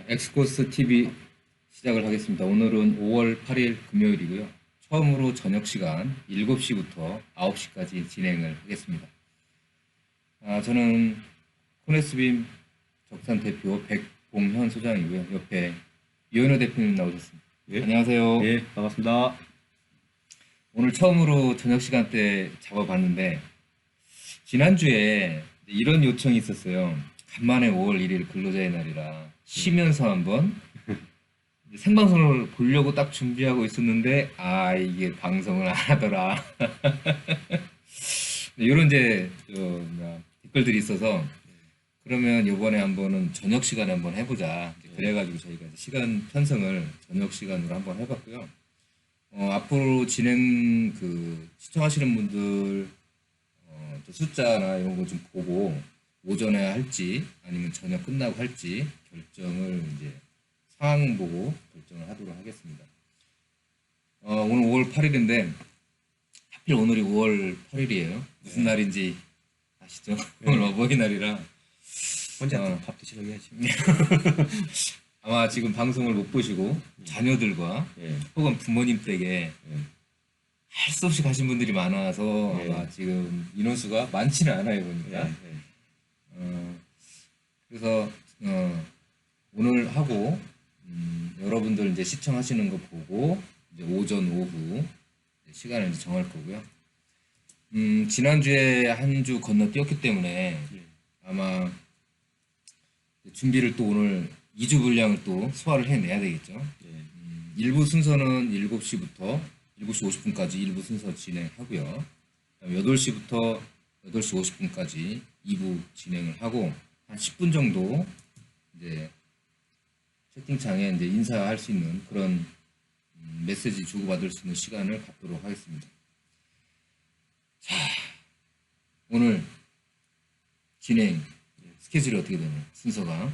엑스코스 TV 시작을 하겠습니다. 오늘은 5월 8일 금요일이고요. 처음으로 저녁 시간 7시부터 9시까지 진행을 하겠습니다. 저는 코네스빔 적산 대표 백봉현 소장이고요. 옆에 이현우 대표님 나오셨습니다. 예. 안녕하세요. 예, 반갑습니다. 오늘 처음으로 저녁 시간 때 잡아봤는데 지난주에 이런 요청이 있었어요. 간만에 5월 1일 근로자의 날이라 쉬면서 한번 생방송을 보려고 딱 준비하고 있었는데 이게 방송을 안 하더라. 이런 이제 댓글들이 있어서 그러면 이번에 한번은 저녁 시간에 한번 해보자. 그래가지고 저희가 시간 편성을 저녁 시간으로 한번 해봤고요. 앞으로 진행 시청하시는 분들 또 숫자나 이런 거 좀 보고 오전에 할지 아니면 저녁 끝나고 할지 결정을 이제 상황 보고 결정을 하도록 하겠습니다. 오늘 5월 8일인데 하필 오늘이 5월 8일이에요. 무슨 날인지 아시죠? 오늘 어버이날이라 혼자 밥 드시라고 해야지. 아마 지금 방송을 못 보시고 자녀들과 예. 혹은 부모님 댁에 할 수 없이 가신 분들이 많아서 아마 지금 인원수가 많지는 않아요 보니까. 그래서 오늘 하고 여러분들 이제 시청하시는 거 보고 이제 오전 오후 시간을 이제 정할 거고요. 지난주에 한 주 건너뛰었기 때문에 아마 준비를 또 오늘 2주 분량을 또 소화를 해내야 되겠죠. 일부 순서는 7시부터 7시 50분까지 일부 순서 진행하고요. 8시부터 8시 50분까지 2부 진행을 하고 한 10분 정도 이제 채팅창에 이제 인사할 수 있는 그런 메시지 주고받을 수 있는 시간을 갖도록 하겠습니다. 자, 오늘 진행 스케줄이 어떻게 되나요? 순서가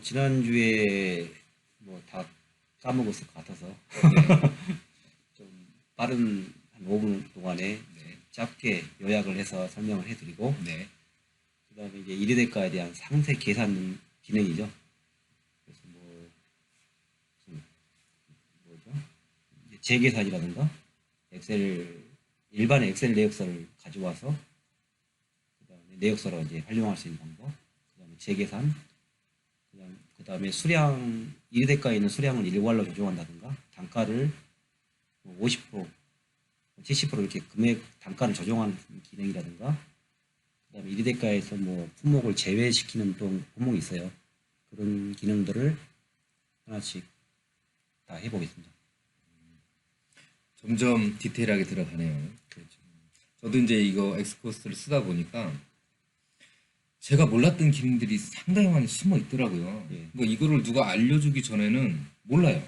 지난주에 다 까먹었을 것 같아서 좀 빠른 한 5분 동안에 짧게 요약을 해서 설명을 해드리고 그 다음에 이제 1위 대가에 대한 상세 계산 기능이죠. 그래서 재계산이라든가 일반 엑셀 내역서를 가져와서 그 다음에 내역서로 이제 활용할 수 있는 방법, 그 다음에 재계산, 그 다음에 수량, 1위 대가에 있는 수량을 일괄로 조정한다든가 단가를 50%, 70% 이렇게 금액 단가를 조정하는 기능이라든가 그 다음에 1위 대가에서 품목을 제외시키는 또 품목이 있어요. 그런 기능들을 하나씩 다 해보겠습니다. 점점 디테일하게 들어가네요. 그렇죠. 저도 이제 이거 엑스코스를 쓰다 보니까 제가 몰랐던 기능들이 상당히 많이 숨어 있더라고요. 이거를 누가 알려주기 전에는 몰라요.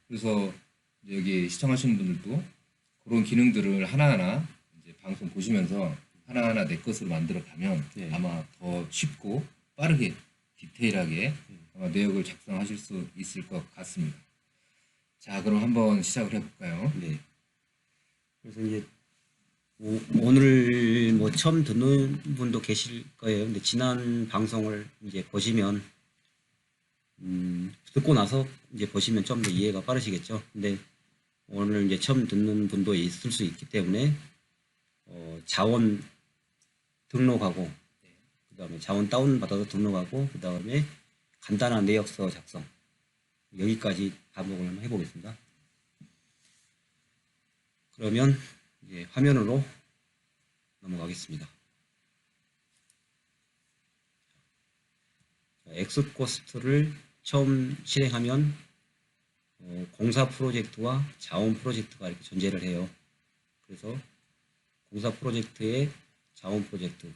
그래서 여기 시청하시는 분들도 그런 기능들을 하나하나 이제 방송 보시면서 하나하나 내 것으로 만들어 가면 아마 더 쉽고 빠르게 디테일하게 아마 내역을 작성하실 수 있을 것 같습니다. 자, 그럼 한번 시작을 해볼까요? 그래서 이제 오늘 처음 듣는 분도 계실 거예요. 근데 지난 방송을 이제 보시면 듣고 나서 이제 보시면 좀 더 이해가 빠르시겠죠. 근데 오늘 이제 처음 듣는 분도 있을 수 있기 때문에 자원 등록하고 그 다음에 자원 다운 받아서 등록하고 그 다음에 간단한 내역서 작성 여기까지 반복을 한번 해보겠습니다. 그러면 이제 화면으로 넘어가겠습니다. 엑스코스트를 처음 실행하면 공사 프로젝트와 자원 프로젝트가 이렇게 존재를 해요. 그래서 공사 프로젝트의 자원 프로젝트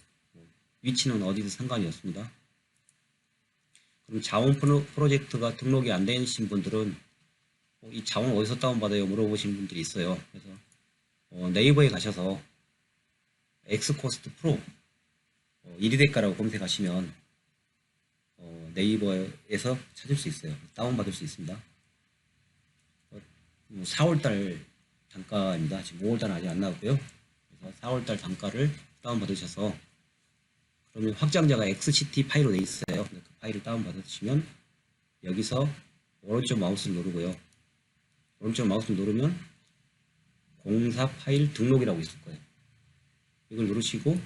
위치는 어디든 상관이 없습니다. 그럼 자원 프로젝트가 등록이 안 되신 분들은 이 자원 어디서 다운받아요? 물어보신 분들이 있어요. 그래서 네이버에 가셔서 엑스코스트 프로 1위 대가라고 검색하시면 네이버에서 찾을 수 있어요. 다운받을 수 있습니다. 4월달 단가입니다. 지금 5월달은 아직 안 나왔고요. 그래서 4월달 단가를 다운받으셔서 그러면 확장자가 XCT 파일로 되어 있어요. 그 파일을 다운받으시면 여기서 오른쪽 마우스를 누르고요. 오른쪽 마우스를 누르면 공사 파일 등록이라고 있을 거예요. 이걸 누르시고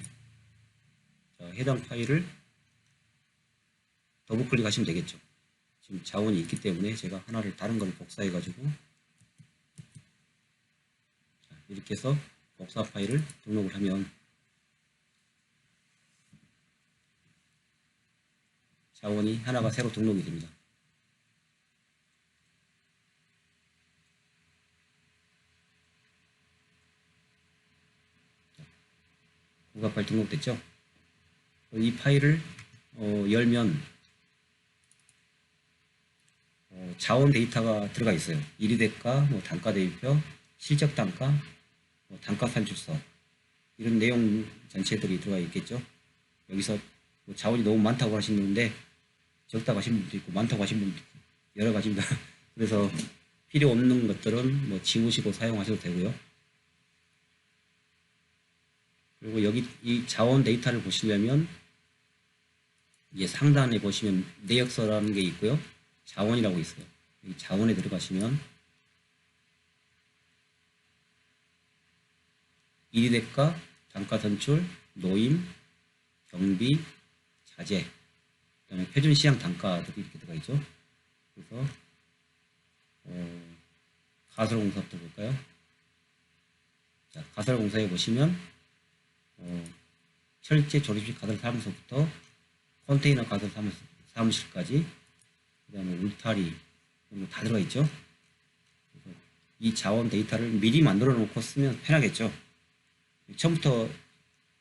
자, 해당 파일을 더블 클릭하시면 되겠죠. 지금 자원이 있기 때문에 제가 하나를 다른 걸 복사해 가지고 이렇게 해서 복사 파일을 등록을 하면 자원이 하나가 새로 등록이 됩니다. 공사 파일 등록됐죠? 이 파일을 열면 자원 데이터가 들어가 있어요. 이리대가, 뭐 단가 대비표, 실적 단가, 뭐 단가 산출서 이런 내용 전체들이 들어가 있겠죠. 여기서 뭐 자원이 너무 많다고 하시는데 적다고 하신 분도 있고 많다고 하신 분도 있고 여러 가지입니다. 그래서 필요 없는 것들은 뭐 지우시고 사용하셔도 되고요. 그리고 여기 이 자원 데이터를 보시려면 이제 상단에 보시면 내역서라는 게 있고요. 자원이라고 있어요. 이 자원에 들어가시면 일위대가, 단가 선출, 노임, 경비, 자재, 그 다음에 표준시장 단가들이 이렇게 들어가 있죠. 그래서 가설공사부터 볼까요? 자, 가설공사에 보시면 철제 조립식 가설 사무소부터 컨테이너 가설 사무실까지 그 다음에 울타리 이런 거 다 들어가 있죠. 그래서 이 자원 데이터를 미리 만들어 놓고 쓰면 편하겠죠. 처음부터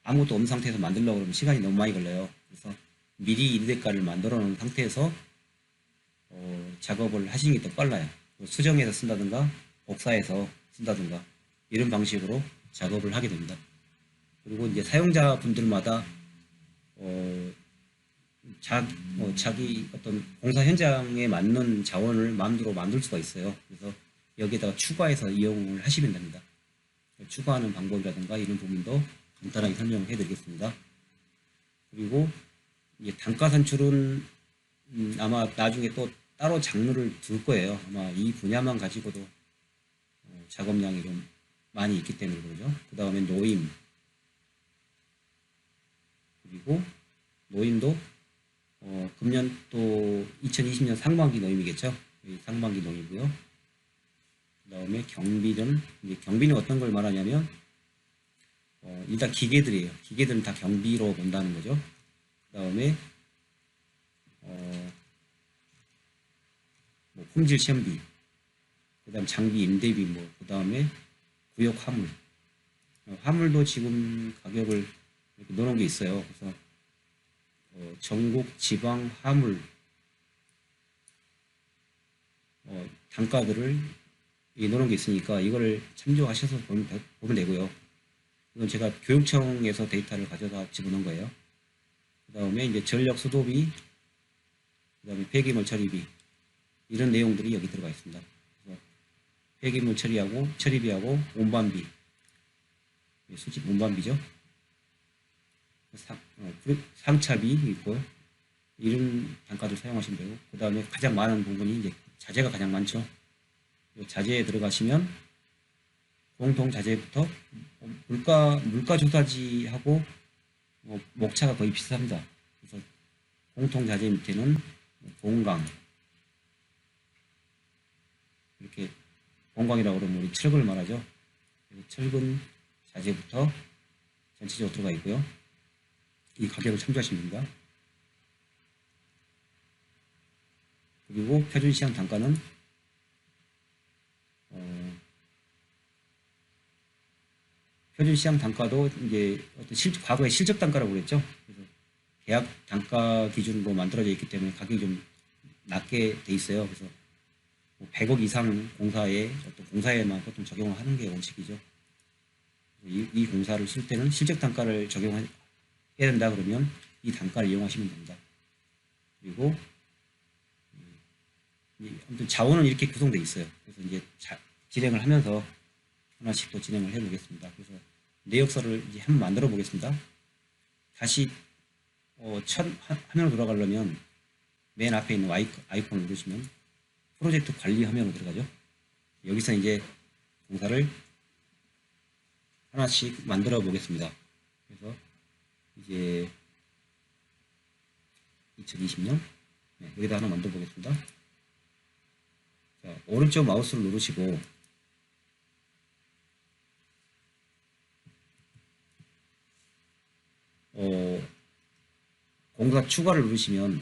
아무것도 없는 상태에서 만들려고 그러면 시간이 너무 많이 걸려요. 그래서 미리 일대가를 만들어 놓은 상태에서 작업을 하시는 게 더 빨라요. 수정해서 쓴다든가 복사해서 쓴다든가 이런 방식으로 작업을 하게 됩니다. 그리고 이제 사용자분들마다 자기 어떤 공사 현장에 맞는 자원을 마음대로 만들 수가 있어요. 그래서 여기에다가 추가해서 이용을 하시면 됩니다. 추가하는 방법이라든가 이런 부분도 간단하게 설명을 해드리겠습니다. 그리고 이제 단가 산출은 아마 나중에 또 따로 장르를 둘 거예요. 아마 이 분야만 가지고도 작업량이 좀 많이 있기 때문에 그러죠. 그 다음에 노임, 그리고 노임도 금년 또 2020년 상반기 노임이겠죠. 상반기 노임이고요. 그 다음에 경비는, 이제 경비는 어떤 걸 말하냐면 일단 기계들이에요. 기계들은 다 경비로 본다는 거죠. 그 다음에 뭐 품질 시험비, 그 다음 장비 임대비, 뭐 그 다음에 구역 화물, 화물도 지금 가격을 이렇게 넣어놓은 게 있어요. 그래서 전국 지방 화물 단가들을 넣어놓은 게 있으니까 이거를 참조하셔서 보면 되고요. 이건 제가 교육청에서 데이터를 가져다 집어넣은 거예요. 그 다음에 이제 전력 수도비, 그 다음에 폐기물 처리비 이런 내용들이 여기 들어가 있습니다. 그래서 폐기물 처리비하고 운반비, 수집 운반비죠. 상차비 있고요. 이런 단가를 사용하시면 되고, 그 다음에 가장 많은 부분이 이제 자재가 가장 많죠. 자재에 들어가시면 공통 자재부터 물가 조사지하고 목차가 거의 비슷합니다. 그래서 공통 자재 밑에는 봉강, 이렇게 봉강이라고 그러면 우리 철근을 말하죠. 철근 자재부터 전체적으로 들어가 있고요. 이 가격을 참조하시면 됩니다. 그리고 표준시장 단가는 표준시장 단가도 이제 과거의 실적 단가라고 그랬죠. 그래서 계약 단가 기준으로 만들어져 있기 때문에 가격이 좀 낮게 돼 있어요. 그래서 100억 이상 공사에 어떤 공사에만 보통 적용을 하는 게 원칙이죠. 이 공사를 쓸 때는 실적 단가를 적용해야 된다 그러면 이 단가를 이용하시면 됩니다. 그리고 아무튼 자원은 이렇게 구성되어 있어요. 그래서 이제 진행을 하면서 하나씩 또 진행을 해 보겠습니다. 그래서 내역서를 이제 한번 만들어 보겠습니다. 다시 화면으로 돌아가려면 맨 앞에 있는 아이콘을 누르시면 프로젝트 관리 화면으로 들어가죠. 여기서 이제 공사를 하나씩 만들어 보겠습니다. 그래서 이제 2020년 여기다 하나 만들어 보겠습니다. 자, 오른쪽 마우스를 누르시고 공사 추가를 누르시면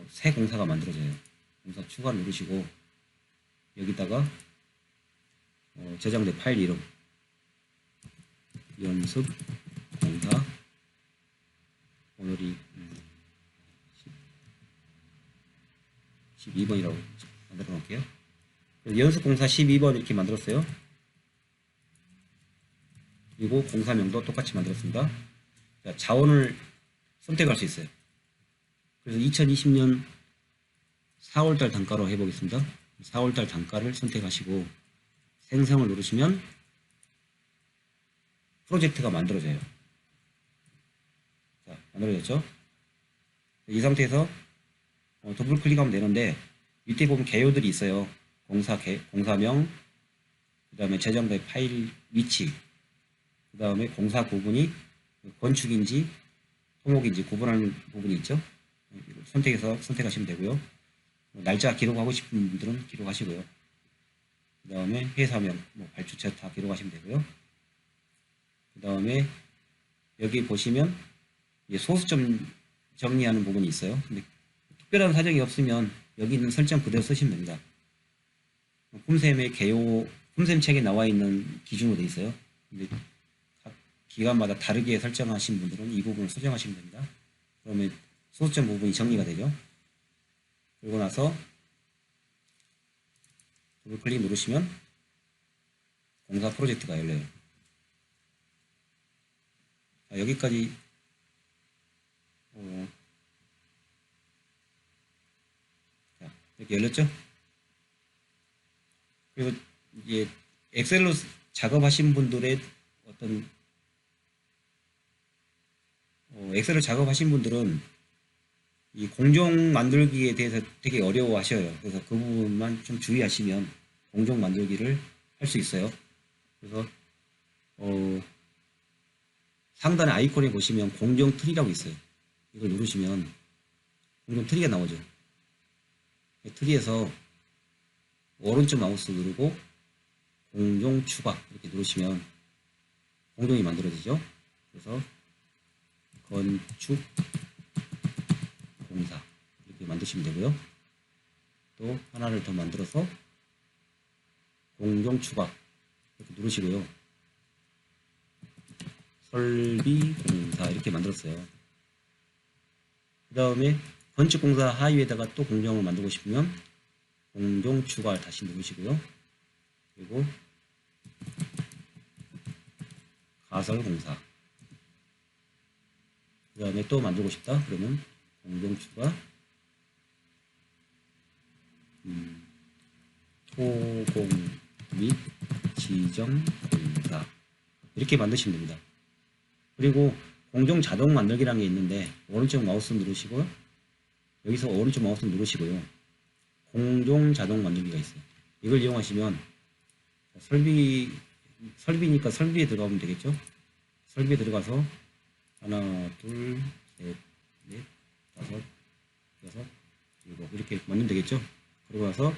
새 공사가 만들어져요. 공사 추가를 누르시고 여기다가 저장된 파일 이름 연습 공사 오늘이 12번이라고 만들어 놓을게요. 연습 공사 12번 이렇게 만들었어요. 그리고 공사명도 똑같이 만들었습니다. 자, 자원을 선택할 수 있어요. 그래서 2020년 4월달 단가로 해보겠습니다. 4월달 단가를 선택하시고 생성을 누르시면 프로젝트가 만들어져요. 자, 만들어졌죠? 이 상태에서 더블 클릭하면 되는데 밑에 보면 개요들이 있어요. 공사명, 그 다음에 저장된 파일 위치, 그 다음에 공사 구분이 건축인지 토목인지 구분하는 부분이 있죠. 선택하시면 되고요. 날짜 기록하고 싶은 분들은 기록하시고요. 그 다음에 회사명, 발주처 다 기록하시면 되고요. 그 다음에 여기 보시면 소수점 정리하는 부분이 있어요. 근데 특별한 사정이 없으면 여기 있는 설정 그대로 쓰시면 됩니다. 품셈의 개요, 품셈책에 나와 있는 기준으로 되어 있어요. 근데 각 기관마다 다르게 설정하신 분들은 이 부분을 수정하시면 됩니다. 그러면 소수점 부분이 정리가 되죠. 그리고 나서 더블 클릭 누르시면 공사 프로젝트가 열려요. 자, 여기까지 자, 이렇게 열렸죠? 그리고 이제 엑셀로 작업하신 분들의 어떤 엑셀을 작업하신 분들은 이 공정 만들기에 대해서 되게 어려워하셔요. 그래서 그 부분만 좀 주의하시면 공정 만들기를 할 수 있어요. 그래서 상단의 아이콘에 보시면 공정 트리라고 있어요. 이걸 누르시면 공정 트리가 나오죠. 트리에서 오른쪽 마우스 누르고 공정 추가 이렇게 누르시면 공정이 만들어지죠. 그래서 건축 공사 이렇게 만드시면 되고요. 또 하나를 더 만들어서 공정 추가 이렇게 누르시고요. 설비 공사 이렇게 만들었어요. 그 다음에 건축 공사 하위에다가 또 공정을 만들고 싶으면 공정 추가 다시 누르시고요. 그리고 가설 공사 그 다음에 또 만들고 싶다 그러면 공정 추가 토공 및 지정 공사 이렇게 만드시면 됩니다. 그리고 공정 자동 만들기라는 게 있는데 오른쪽 마우스 누르시고 여기서 오른쪽 마우스 누르시고요. 공정 자동 만들기가 있어요. 이걸 이용하시면 설비니까 설비에 들어가면 되겠죠. 설비에 들어가서 하나, 둘, 셋, 넷, 다섯, 여섯, 일곱 이렇게 만들면 되겠죠. 그러고 나서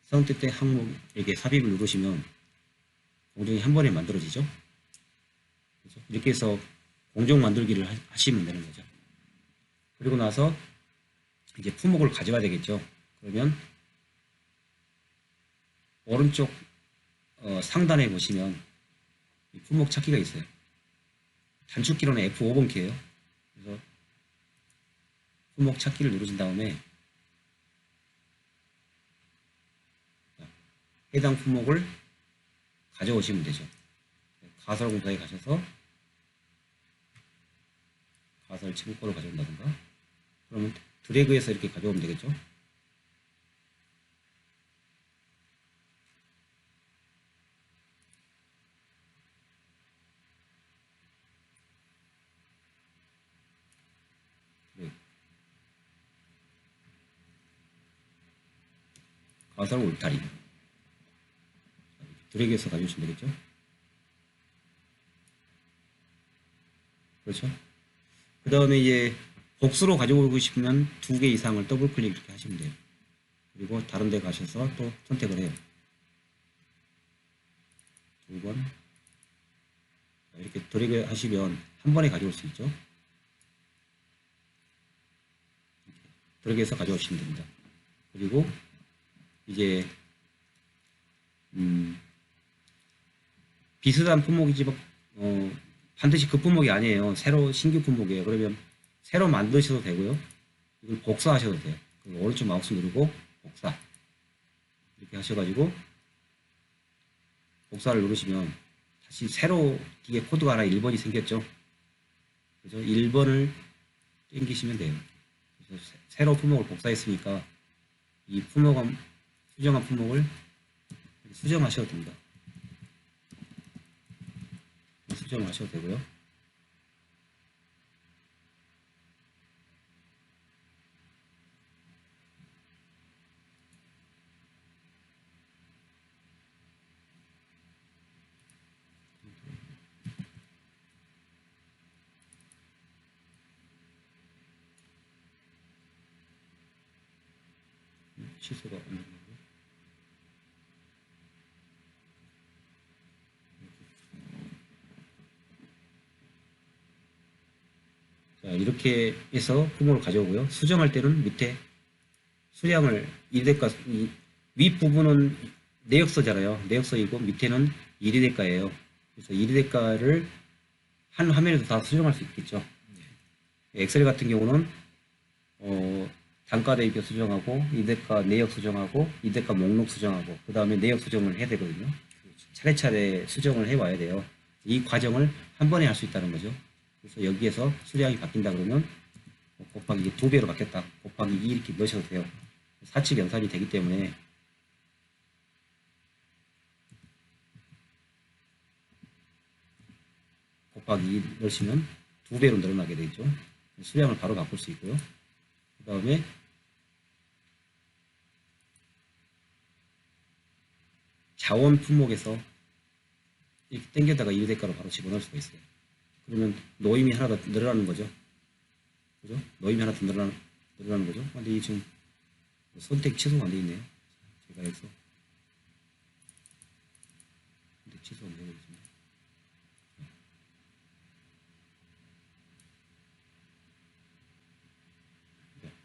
선택된 항목에게 삽입을 누르시면 공정이 한 번에 만들어지죠. 그렇죠? 이렇게 해서 공정 만들기를 하시면 되는 거죠. 그리고 나서 이제 품목을 가져가야 되겠죠. 그러면 오른쪽 상단에 보시면 이 품목 찾기가 있어요. 단축키로는 F5번 키예요. 그래서 품목 찾기를 누르신 다음에 해당 품목을 가져오시면 되죠. 가설 공사에 가셔서 가설 친구거를 가져온다든가 그러면 드래그해서 이렇게 가져오면 되겠죠. 가설 울타리. 드래그해서 가져오시면 되겠죠. 그렇죠. 그 다음에 이제 복수로 가져오고 싶으면 2개 이상을 더블 클릭 이렇게 하시면 돼요. 그리고 다른 데 가셔서 또 선택을 해요. 2번. 이렇게 드래그 하시면 한 번에 가져올 수 있죠. 드래그해서 가져오시면 됩니다. 그리고 이제 비슷한 품목이지만 반드시 그 품목이 아니에요. 새로 신규 품목이에요. 그러면 새로 만드셔도 되고요. 이걸 복사하셔도 돼요. 오른쪽 마우스 누르고 복사 이렇게 하셔가지고 복사를 누르시면 다시 새로 이게 코드가 하나 1번이 생겼죠. 그죠? 1번을 땡기시면 돼요. 그래서 새로 품목을 복사했으니까 이 품목은 수정한 품목을 수정하셔도 됩니다. 수정을 하셔도 되고요. 취소가 안 되는 거고요. 자, 이렇게 해서 품목을 가져오고요. 수정할 때는 밑에 수량을 이대가 윗부분은 내역서잖아요. 내역서이고 밑에는 이리대가예요. 그래서 이리대가를 한 화면에서 다 수정할 수 있겠죠. 엑셀 같은 경우는 단가 대입표 수정하고 이대가 내역 수정하고 이대가 목록 수정하고 그 다음에 내역 수정을 해야 되거든요. 차례차례 수정을 해와야 돼요. 이 과정을 한 번에 할 수 있다는 거죠. 그래서 여기에서 수량이 바뀐다 그러면 곱하기 2배로 바뀌었다. 곱하기 2 이렇게 넣으셔도 돼요. 사칙 연산이 되기 때문에 곱하기 2 넣으시면 2배로 늘어나게 되죠. 수량을 바로 바꿀 수 있고요. 그 다음에 자원 품목에서 이렇게 당겨다가 1대가로 바로 집어넣을 수가 있어요. 그러면 노임이 하나 더 늘어나는 거죠. 그죠? 노임이 하나 더 늘어나는 거죠. 근데 이 지금 선택 취소가 안 돼 있네요. 제가 여기서 선택 취소 안 되고 있습니다.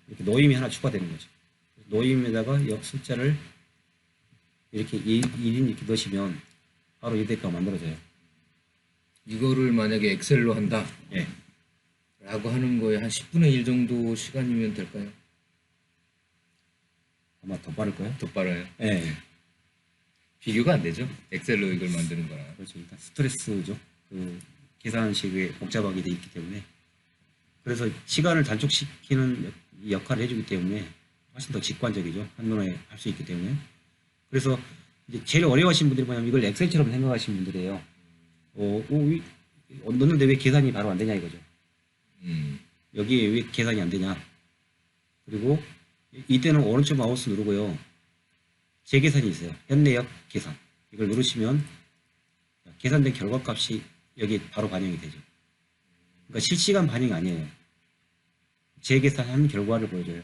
이렇게 노임이 하나 추가되는 거죠. 노임에다가 숫자를 이렇게 1인 이렇게 넣으시면 바로 1대가가 만들어져요. 이거를 만약에 엑셀로 한다 예. 라고 하는 거에 한 10분의 1 정도 시간이면 될까요? 아마 더 빠를 거예요. 더 빨라요. 예. 비교가 안 되죠. 엑셀로 이걸 만드는 거랑. 그렇죠. 일단 스트레스죠. 그 계산식에 복잡하게 돼 있기 때문에. 그래서 시간을 단축시키는 역할을 해주기 때문에 훨씬 더 직관적이죠. 한눈에 할 수 있기 때문에. 그래서 이제 제일 어려워하시는 분들이 뭐냐면 이걸 엑셀처럼 생각하시는 분들이에요. 넣는데 왜 계산이 바로 안 되냐 이거죠. 여기에 왜 계산이 안 되냐. 그리고 이때는 오른쪽 마우스 누르고요. 재계산이 있어요. 현내역 계산. 이걸 누르시면 계산된 결과값이 여기 바로 반영이 되죠. 그러니까 실시간 반영이 아니에요. 재계산한 결과를 보여줘요.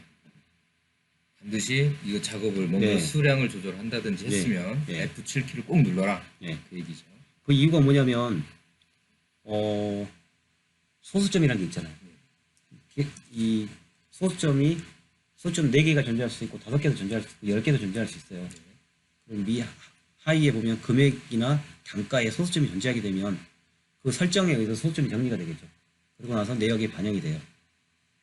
반드시 이거 작업을 뭔가 네. 수량을 조절한다든지 네. 했으면 네. F7키를 꼭 눌러라. 네. 그 얘기죠. 그 이유가 뭐냐면 소수점이라는 게 있잖아요. 이 소수점이 4개가 존재할 수 있고 5개도 존재할 수 있고 10개도 존재할 수 있어요. 그럼 하위에 보면 금액이나 단가에 소수점이 존재하게 되면 그 설정에 의해서 소수점이 정리가 되겠죠. 그러고 나서 내역에 반영이 돼요.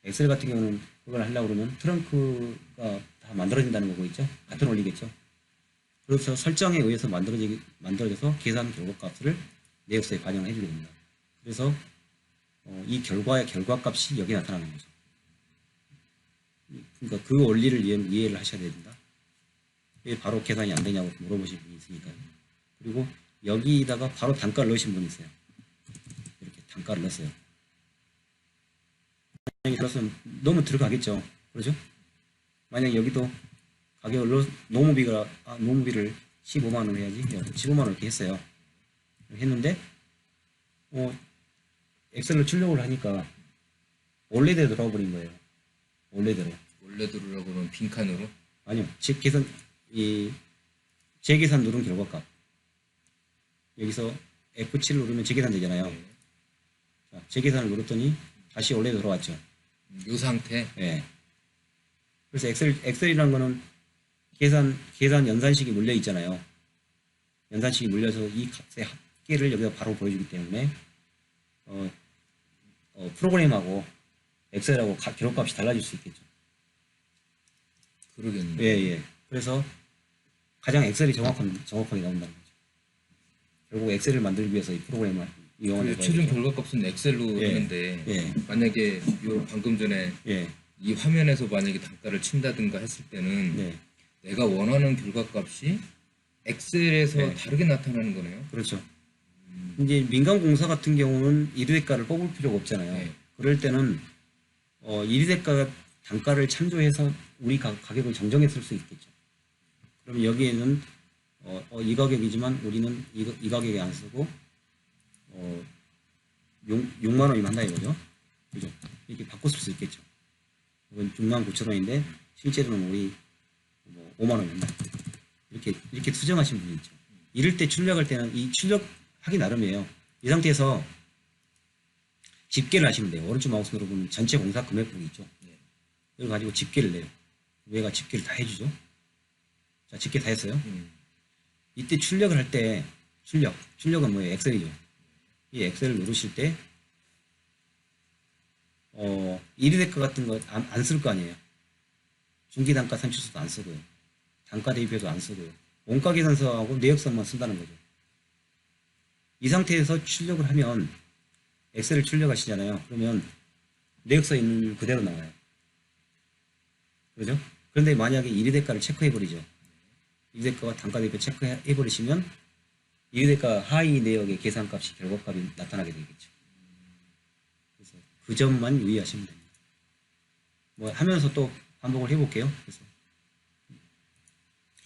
엑셀 같은 경우는 그걸 하려고 그러면 트렁크가 다 만들어진다는 거고 있죠. 같은 원리겠죠. 그래서 설정에 의해서 만들어져서 계산 결과값을 내역서에 반영을 해주게 됩니다. 그래서 이 결과의 결과값이 여기에 나타나는 거죠. 그러니까 그 원리를 이해를 하셔야 됩니다. 왜 바로 계산이 안 되냐고 물어보신 분이 있으니까요. 그리고 여기다가 바로 단가를 넣으신 분이 있어요. 이렇게 단가를 넣었어요. 만약에 넣었으면 넣으면 들어가겠죠. 그러죠? 만약에 여기도 가격을 노무비를 15만 원 해야지. 15만 원 이렇게 했어요. 했는데 엑셀로 출력을 하니까 원래대로 돌아와 버린 거예요. 원래대로. 원래대로라고는 빈칸으로. 아니요. 재계산 누른 결과값. 여기서 F7 누르면 재계산 되잖아요. 네. 자, 재계산을 누르더니 다시 원래대로 돌아왔죠. 이 상태. 예. 그래서 엑셀이라는 거는 계산 연산식이 물려 있잖아요. 연산식이 물려서 이 값의 합계를 여기다 바로 보여주기 때문에 프로그램하고 엑셀하고 기록값이 달라질 수 있겠죠. 그러겠네요. 예. 그래서 가장 엑셀이 정확하게 나온다는 거죠. 결국 엑셀을 만들기 위해서 이 프로그램을 이용하는 거죠. 최종 결과값은 엑셀로 예. 하는데 예. 만약에 요 방금 전에 예. 이 화면에서 만약에 단가를 친다든가 했을 때는 네. 내가 원하는 결과값이 엑셀에서 네. 다르게 나타나는 거네요. 그렇죠. 이제 민간공사 같은 경우는 이르대가를 뽑을 필요가 없잖아요. 네. 그럴 때는 이르대가 단가를 참조해서 우리 가격을 정정해 쓸 수 있겠죠. 그럼 여기에는 이 가격이지만 우리는 이 가격에 안 쓰고 6만 원이면 한다 이거죠. 그죠? 이렇게 바꿔 쓸 수 있겠죠. 이건 6만 9천 원인데 실제로는 우리 5만 원이면 이렇게 수정하신 분이 있죠. 이럴 때 출력할 때는 이 출력하기 나름이에요. 이 상태에서 집계를 하시면 돼요. 오른쪽 마우스 누르면 전체 공사 금액북이 있죠. 이걸 가지고 집계를 내요. 얘가 집계를 다 해주죠. 자, 집계 다 했어요. 이때 출력을 할 때 출력은 뭐예요? 엑셀이죠. 이 엑셀을 누르실 때 이리데카 같은 거 안 쓸 거 아니에요. 중기단가 산출서도 안 쓰고요. 단가 대비표도 안 쓰고요. 원가 계산서하고 내역서만 쓴다는 거죠. 이 상태에서 출력을 하면 엑셀을 출력하시잖아요. 그러면 내역서 있는 그대로 나와요. 그죠? 그런데 만약에 이리대가를 체크해버리죠. 이리대가와 단가 대비표 체크해버리시면 이리대가 하위 내역의 계산값이 결과값이 나타나게 되겠죠. 그래서 그 점만 유의하시면 됩니다. 뭐 하면서 또 반복을 해볼게요.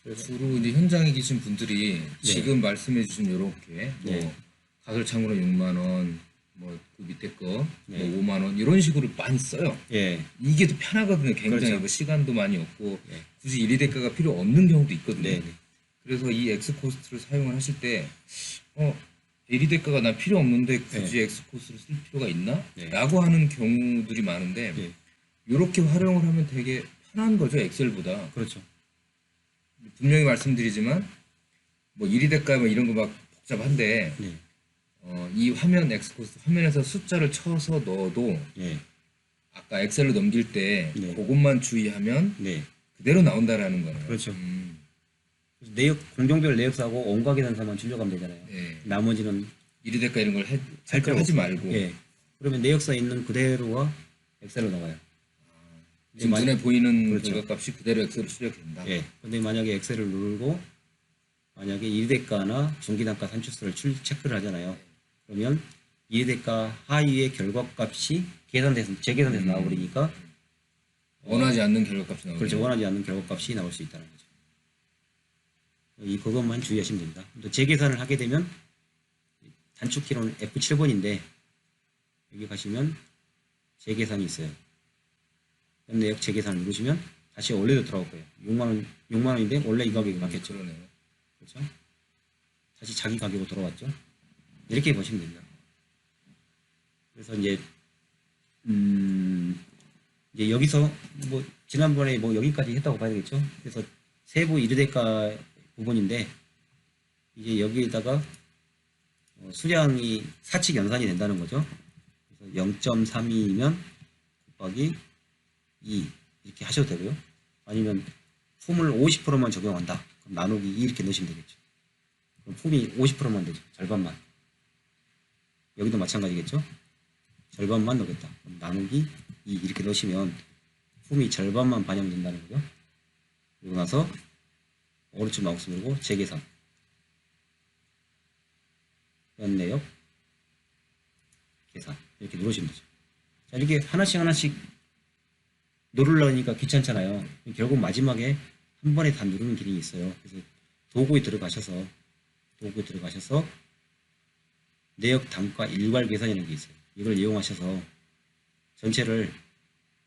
그래서 주로 이제 현장에 계신 분들이 지금 말씀해주신 이렇게 네. 가설창으로 6만 원, 뭐 그 밑에 거 네. 5만 원 이런 식으로 많이 써요. 예, 이게 더 편하거든요. 굉장히 그렇죠. 뭐 시간도 많이 없고 네. 굳이 일회대가가 필요 없는 경우도 있거든요. 네, 네. 그래서 이 엑스코스트를 사용을 하실 때 일회대가가 난 필요 없는데 굳이 엑스코스트를 쓸 필요가 있나? 네. 라고 하는 경우들이 많은데 네. 이렇게 활용을 하면 되게 편한 거죠. 엑셀보다. 그렇죠. 분명히 말씀드리지만 뭐 일회대가 뭐 이런 거 막 복잡한데 네, 이 화면 엑스코스트 화면에서 숫자를 쳐서 넣어도 네, 아까 엑셀로 넘길 때 네. 그것만 주의하면 네. 그대로 나온다라는 거네요. 그렇죠. 그래서 공종별 내역사하고 원가 계산서만 출력하면 되잖아요. 예. 나머지는 일회대가 이런 걸 할 체크하지 필요 말고 예. 그러면 내역사 있는 그대로가 엑셀로 나와요. 지금 눈에 보이는 그렇죠. 결과값이 그대로 엑셀로 출력된다. 예. 근데 만약에 엑셀을 누르고 만약에 이대가나 중기단가 산출서를 체크를 하잖아요. 그러면 이대가 하위의 결과값이 재계산돼서 나와버리니까 원하지 않는 결과값이 나오죠. 그렇죠. 원하지 않는 결과값이 나올 수 있다는 거죠. 그것만 주의하시면 됩니다. 또 재계산을 하게 되면 단축키로는 F7번인데 여기 가시면 재계산이 있어요. 내역 재계산을 누르시면 다시 원래로 돌아올 거예요. 6만 원인데 원래 이 가격이 맞겠죠. 그러네요. 그렇죠? 다시 자기 가격으로 돌아왔죠. 이렇게 보시면 됩니다. 그래서 이제 여기서 뭐 지난번에 뭐 여기까지 했다고 봐야 되겠죠. 그래서 세부 이르대가 부분인데 이제 여기에다가 수량이 사칙 연산이 된다는 거죠. 그래서 0.32면 곱하기 2 이렇게 하셔도 되고요. 아니면 품을 50%만 적용한다. 그럼 나누기 2 이렇게 넣으시면 되겠죠. 그럼 품이 50%만 되죠. 절반만. 여기도 마찬가지겠죠. 절반만 넣겠다. 그럼 나누기 2 이렇게 넣으시면 품이 절반만 반영된다는 거죠. 그리고 나서 오른쪽 마우스 누르고 재계산 연내역 계산 이렇게 누르시면 되죠. 자, 이렇게 하나씩 누르려니까 귀찮잖아요. 결국 마지막에 한 번에 다 누르는 기능이 있어요. 그래서 도구에 들어가셔서 내역 단가 일괄 계산이라는 게 있어요. 이걸 이용하셔서 전체를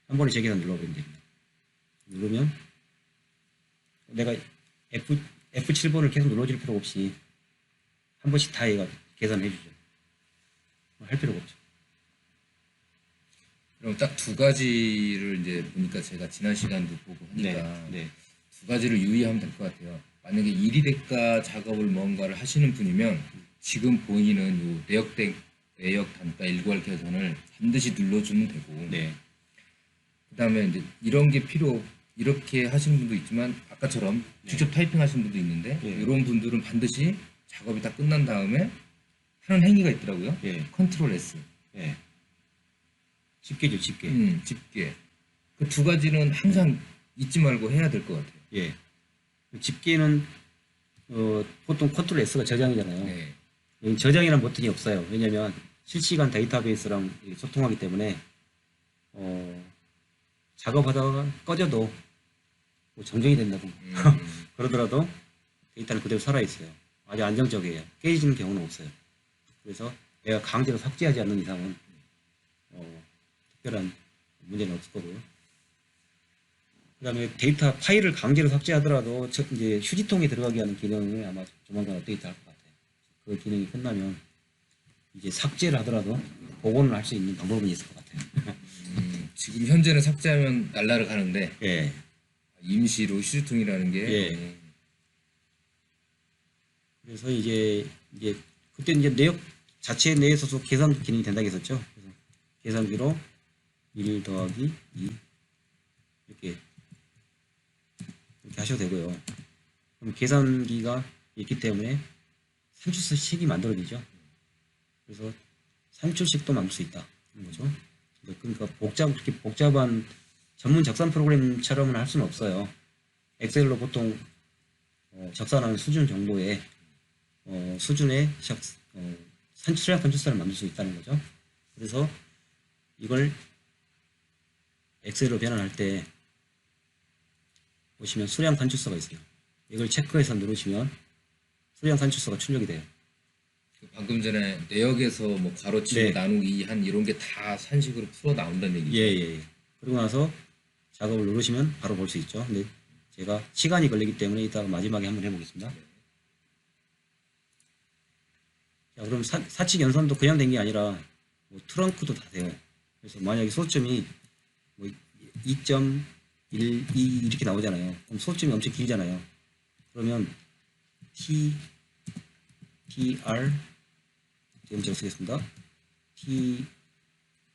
한 번에 재계산 눌러보면 됩니다. 누르면 내가 F7번을 계속 눌러줄 필요 없이 한 번씩 다 얘가 계산해 주죠. 할 필요가 없죠. 그럼 딱 두 가지를 이제 보니까 제가 지난 시간도 보고 하니까 네. 두 가지를 유의하면 될 것 같아요. 만약에 1위 대가 작업을 뭔가를 하시는 분이면 지금 보이는 요 내역 단가 일괄 계산을 반드시 눌러주면 되고, 네. 그다음에 이제 이런 게 이렇게 하시는 분도 있지만 아까처럼 직접 타이핑 하시는 분도 있는데 예. 이런 분들은 반드시 작업이 다 끝난 다음에 하는 행위가 있더라고요. 예. 컨트롤 S. 예. 집게죠, 집게. 집게. 그 두 가지는 항상 잊지 말고 해야 될 것 같아요. 예. 집게는 보통 컨트롤 S가 저장이잖아요. 네. 여기 저장이라는 버튼이 없어요. 왜냐면 실시간 데이터베이스랑 소통하기 때문에 작업하다가 꺼져도 뭐 정정이 된다든가 그러더라도 데이터는 그대로 살아있어요. 아주 안정적이에요. 깨지는 경우는 없어요. 그래서 내가 강제로 삭제하지 않는 이상은 특별한 문제는 없을 거고요. 그 다음에 데이터 파일을 강제로 삭제하더라도 이제 휴지통에 들어가게 하는 기능을 아마 조만간 업데이트 할 것 같아요. 그 기능이 끝나면 이제 삭제를 하더라도 복원을 할 수 있는 방법은 있을 것 같아요. 지금 현재는 삭제하면 날라를 가는데 예. 임시로 휴지통이라는 게 예. 그래서 이제 그때 이제 내역 자체 내에서도 계산 기능이 된다고 했었죠. 그래서 계산기로 1 더하기 2 이렇게 하셔도 되고요. 그럼 계산기가 있기 때문에 3초씩이 만들어지죠. 그래서 3초씩도 만들 수 있다. 거죠. 그러니까 그렇게 복잡한 전문 작산 프로그램처럼은 할 수는 없어요. 엑셀로 보통 작산하는 수준 정도의 수준의 수량 산출사를 만들 수 있다는 거죠. 그래서 이걸 엑셀로 변환할 때 보시면 수량 산출서가 있어요. 이걸 체크해서 누르시면 수량 산출서가 출력이 돼요. 방금 전에 내역에서 뭐 괄호치고 네. 나누기 한 이런 게 다 산식으로 풀어 나온다는 얘기죠. 예. 그러고 나서 작업을 누르시면 바로 볼 수 있죠. 근데 제가 시간이 걸리기 때문에 이따가 마지막에 한번 해보겠습니다. 자, 그럼 사칙 연산도 그냥 된 게 아니라 뭐 트렁크도 다 돼요. 그래서 만약에 소점이 뭐 2.12 이렇게 나오잖아요. 그럼 소점이 엄청 길잖아요. 그러면 TR 지금 제가 쓰겠습니다.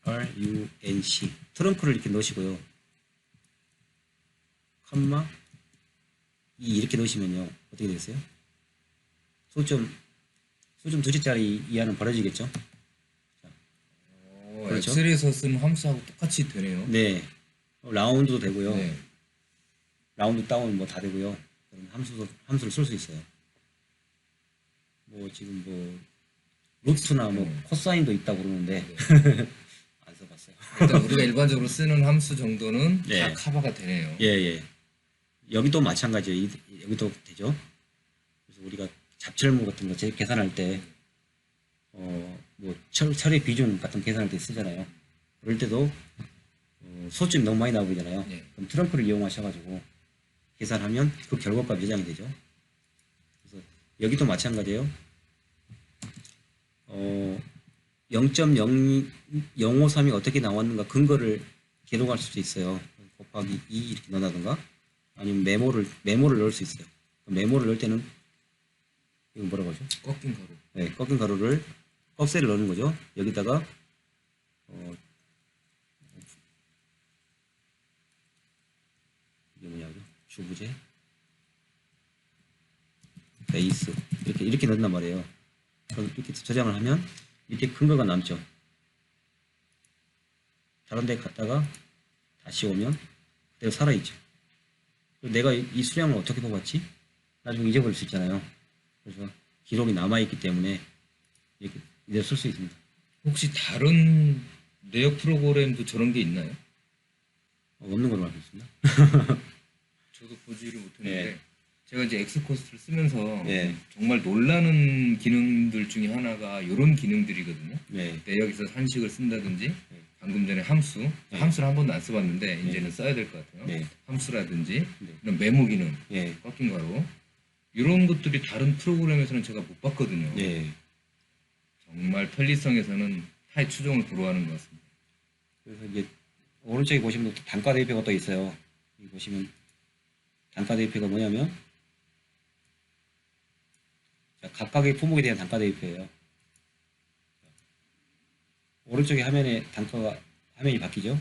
TRUNC 트렁크를 이렇게 넣으시고요. 컴마 2 이렇게 넣으시면요. 어떻게 되겠어요? 소점 2개짜리 이하는 벌어지겠죠? 그렇죠? 엑셀에서 쓰는 함수하고 똑같이 되네요. 네. 라운드도 되고요. 네. 라운드 다운 뭐 다 되고요. 그런 함수를 쓸 수 있어요. 뭐 지금 뭐 루트나 뭐 코사인도 있다고 그러는데 안 써봤어요. 일단 우리가 일반적으로 쓰는 함수 정도는 네. 다 커버가 되네요. 예. 여기도 마찬가지예요. 여기도 되죠. 그래서 우리가 잡철무 같은 거 계산할 때 뭐 철의 비중 같은 계산할 때 쓰잖아요. 그럴 때도 소점이 너무 많이 나오잖아요. 네. 그럼 트렁크를 이용하셔가지고 계산하면 그 결과값 예상이 되죠. 그래서 여기도 마찬가지예요. 0.053이 어떻게 나왔는가 근거를 기록할 수도 있어요. 곱하기 2 이렇게 넣는다든가 아니면 메모를 넣을 수 있어요. 메모를 넣을 때는 이거 뭐라고 하죠? 꺾인 가로. 네, 꺾인 가루를 꺽쇠를 넣는 거죠. 여기다가 이게 뭐냐고요? 주부제, 베이스 이렇게 넣는단 말이에요. 그럼 이렇게 저장을 하면 이렇게 근거가 남죠. 다른 데 갔다가 다시 오면 그대로 살아있죠. 내가 이 수량을 어떻게 뽑았지? 나중에 잊어버릴 수 있잖아요. 그래서 기록이 남아있기 때문에 이렇게 이대로 쓸 수 있습니다. 혹시 다른 내역 프로그램도 저런 게 있나요? 없는 걸로 알고 있습니다. 저도 보지를 못했는데 예. 제가 이제 엑스코스트를 쓰면서 예. 정말 놀라는 기능들 중에 하나가 이런 기능들이거든요. 네. 내역에서 한식을 쓴다든지 방금 전에 함수, 네. 함수를 한 번도 안 써봤는데 네. 이제는 써야 될 것 같아요. 네. 함수라든지 네. 이런 메모 기능, 예. 꺾인 가로 이런 것들이 다른 프로그램에서는 제가 못 봤거든요. 예. 정말 편리성에서는 타의 추종을 불허하는 것 같습니다. 그래서 이제 오른쪽에 보시면 또 단가 대표가 또 있어요. 여기 보시면 단가 대표가 뭐냐면 자, 각각의 품목에 대한 단가 대표예요. 오른쪽에 화면에 단가가 화면이 바뀌죠.